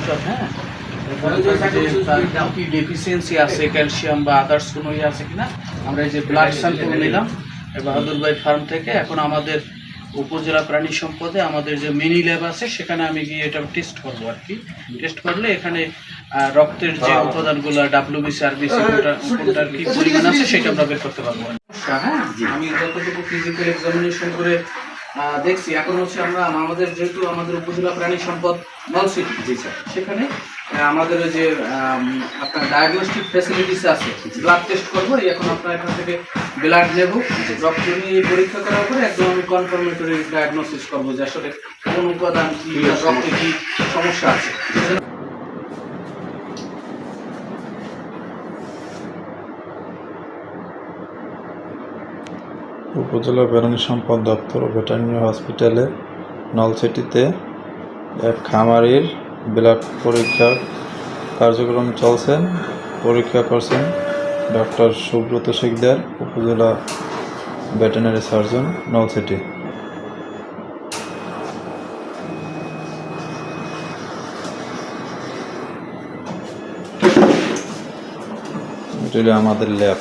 কবুতর, হ্যাঁ, কি ডেফিসিয়েন্সি আছে, ক্যালসিয়াম বা আদার্স কোনো ইয়ে আছে কিনা, আমরা এই যে ব্লাড স্যাম্পল নিলাম বাহাদুর ভাই ফার্ম থেকে। এখন আমাদের উপজেলা প্রাণী সম্পদে আমাদের যে মিনি ল্যাব আছে সেখানে আমি গিয়ে এটা টেস্ট করবো আর কি। টেস্ট করলে এখানে রক্তের যে উপাদানগুলো ডাব্লিউবিসি আরবিসি কোনটার কি পরিমাণ আছে সেটা আমরা বের করতে পারবো। হ্যাঁ, আমি যতটুকু ফিজিক্যাল এক্সামিনেশন করে দেখছি, এখন হচ্ছে আমরা আমাদের যেহেতু আমাদের উপজেলা প্রাণী সম্পদ নলসিটি, জি স্যার, সেখানে আমাদের যে আপনার ডায়াগনস্টিক ফ্যাসিলিটিস আছে, ব্লাড টেস্ট করবো। এখন আপনার এখান থেকে ব্লাড নেব, রক্ত নিয়ে পরীক্ষা করার পরে একদম আমি কনফার্মেটরি ডায়াগনোসিস করবো যে আসলে কোন উপাদান কি, রক্তে কি সমস্যা আছে। উপজেলা প্রাণী সম্পদ দপ্তর ও ভেটেরিনারি হসপিটালে নলছিটিতে এক খামারির ব্লাড পরীক্ষা কার্যক্রম চলছে। পরীক্ষা করছেন ডক্টর সুব্রত শিকদার, উপজেলা ভেটেরিনারি সার্জন, নলছিটি। এটা আমাদের ল্যাব।